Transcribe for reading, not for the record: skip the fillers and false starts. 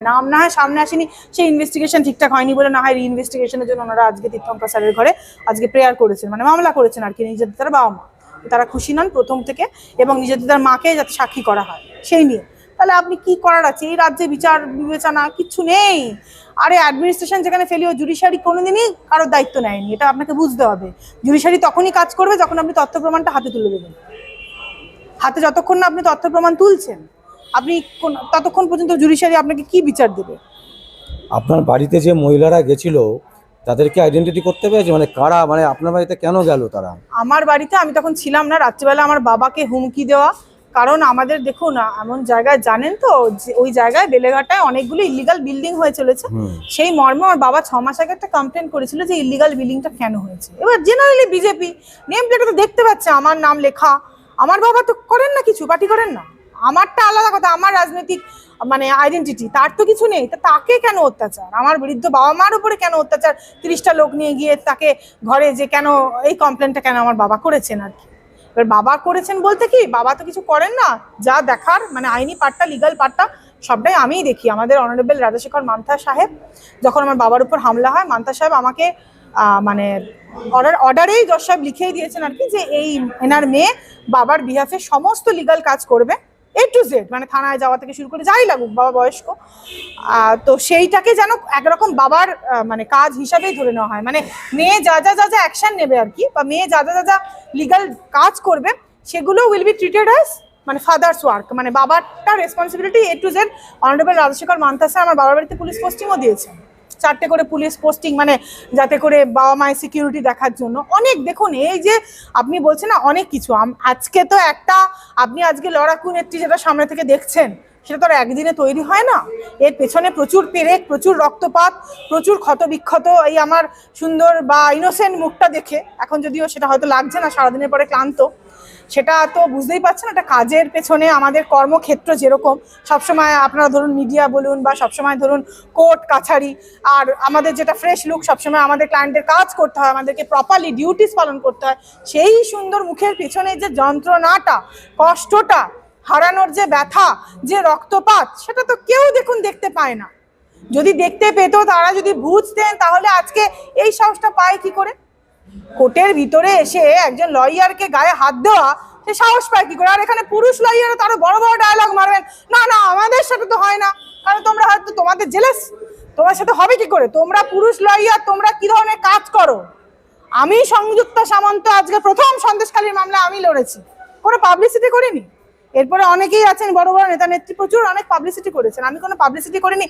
নাম না হয় সামনে আসেনি, সেই ইনভেস্টিগেশন ঠিকঠাক হয়নি বলে না হয় রিইনভেস্টিগেশনের জন্য ওনারা আজকে তীর্থঙ্কর স্যারের ঘরে আজকে প্রেয়ার করেছেন, মানে মামলা করেছেন আর কি, নিজেদের তার বাবা মা তারা খুশি নন প্রথম থেকে, এবং নিজেদের তার মাকে যাতে সাক্ষী করা হয় সেই নিয়ে। তাহলে আপনি কি করার আছে? এই রাজ্যে বিচার বিবেচনা কিচ্ছু নেই। আরে অ্যাডমিনিস্ট্রেশন যেখানে ফেলিও, জুডিশিয়ারি কোনোদিনই কারোর দায়িত্ব নেয়নি, এটা আপনাকে বুঝতে হবে। জুডিশিয়ারি তখনই কাজ করবে যখন আপনি তথ্য প্রমাণটা হাতে তুলে দেবেন। হাতে যতক্ষণ না আপনি তথ্য প্রমাণ তুলছেন, আপনি ততক্ষণ পর্যন্ত জুডিশিয়ারি আপনাকে কি বিচার দেবে? আপনার বাড়িতে যে মহিলারা গেছিল তাদেরকে আইডেন্টিটি করতে পেরেছে, মানে কারা, মানে আপনার বাড়িতে কেন গেল তারা? আমার বাড়িতে আমি তখন ছিলাম না, রাত্রিবেলা আমার বাবাকে হুমকি দেওয়া, কারণ আমাদের দেখুন এমন জায়গায় জানেন তো, ওই জায়গায় বেলেঘাটায় অনেকগুলো ইলিগাল বিল্ডিং হয়ে চলেছে। সেই মর্মে আমার বাবা 6 মাস আগে একটা কমপ্লেন করেছিল যে ইলিগাল বিল্ডিংটা কেন হয়েছে। এবার জেনারেলি বিজেপি নেম প্লেটে তো দেখতে পাচ্ছে আমার নাম লেখা, আমার বাবা তো করেন না কিছু, পার্টি করেন না, আমারটা আলাদা কথা, আমার রাজনৈতিক মানে আইডেন্টিটি, তার তো কিছু নেই, তা তাকে কেন অত্যাচার, আমার বৃদ্ধ বাবা মার উপরে কেন অত্যাচার, 30টা লোক নিয়ে গিয়ে তাকে ঘরে যে কেন এই কমপ্লেনটা কেন আমার বাবা করেছেন আর কি। এবার বাবা করেছেন বলতে কি, বাবা তো কিছু করেন না, যা দেখার মানে আইনি পার্টটা, লিগাল পার্টটা সবটাই আমিই দেখি। আমাদের অনারেবল রাজাশেখর মান্থা সাহেব, যখন আমার বাবার উপর হামলা হয়, মান্থা সাহেব আমাকে মানে অর্ডারেই জজ সাহেব লিখেই দিয়েছেন আর কি, যে এই এনার মেয়ে বাবার বিহাফে সমস্ত লিগাল কাজ করবে A to Z, মানে থানায় যাওয়া থেকে শুরু করে যাই লাগুক, বাবা বয়স্ক, তো সেইটাকে যেন একরকম বাবার মানে কাজ হিসাবেই ধরে নেওয়া হয়, মানে মেয়ে যা যা যা যা অ্যাকশন নেবে আর কি, বা মেয়ে যা যা যা যা লিগাল কাজ করবে সেগুলো উইল বি ট্রিটেড অ্যাজ মানে ফাদার্স ওয়ার্ক, মানে বাবারটা responsibility A to Z। Honourable Rajshekhar Mantha sir আমার বাবার বাড়িতে পুলিশ পোস্টিংও দিয়েছেন, 4টে করে পুলিশ পোস্টিং, মানে যাতে করে বাবা মায়ের সিকিউরিটি দেখার জন্য। অনেক দেখুন, এই যে আপনি বলছেন না অনেক কিছু, আজকে তো একটা আপনি আজকে লড়াকু নেত্রী যেটা সামনে থেকে দেখছেন, সেটা তো আর একদিনে তৈরি হয় না। এর পেছনে প্রচুর পেরেক, প্রচুর রক্তপাত, প্রচুর ক্ষতবিক্ষত। এই আমার সুন্দর বা ইনোসেন্ট মুখটা দেখে এখন যদিও সেটা হয়তো লাগছে না, সারাদিনের পরে ক্লান্ত, সেটা তো বুঝতেই পারছেন। একটা কাজের পেছনে আমাদের কর্মক্ষেত্র যেরকম সবসময় আপনারা ধরুন মিডিয়া বলুন, বা সবসময় ধরুন কোর্ট কাছারি, আর আমাদের যেটা ফ্রেশ লুক, সবসময় আমাদের ক্লায়েন্টের কাজ করতে হয়, আমাদেরকে প্রপারলি ডিউটিস পালন করতে হয়, সেই সুন্দর মুখের পেছনে যে যন্ত্রণাটা, কষ্টটা, হারানোর যে ব্যথা, যে রক্তপাত, সেটা তো কেউ দেখুন দেখতে পায় না। যদি দেখতে পেত, তারা যদি বুঝতেন, তাহলে আজকে এই সাহসটা পায় কি করে? কোর্টের ভিতরে এসে একজন লয়ারকে গায়ে হাত দেওয়া, সে সাহস পায় কি করে? আর এখানে পুরুষ লয়ারও তারও বড় বড় ডায়লগ মারবেন, না না আমাদের সাথে তো হয় না, কারণ তোমরা হয়তো তোমাদের জেলাস, তোমার সাথে হবে কি করে, তোমরা পুরুষ লয়ার, তোমরা কি ধরনের কাজ করো? আমি সংযুক্তা সামন্ত আজকে প্রথম সন্দেশখালীর মামলা আমি লড়েছি, কোনো পাবলিসিটি করিনি। এরপরে অনেকেই আছেন বড় বড় নেতা নেত্রী, প্রচুর অনেক পাবলিসিটি করেছেন, আমি কোনো পাবলিসিটি করিনি।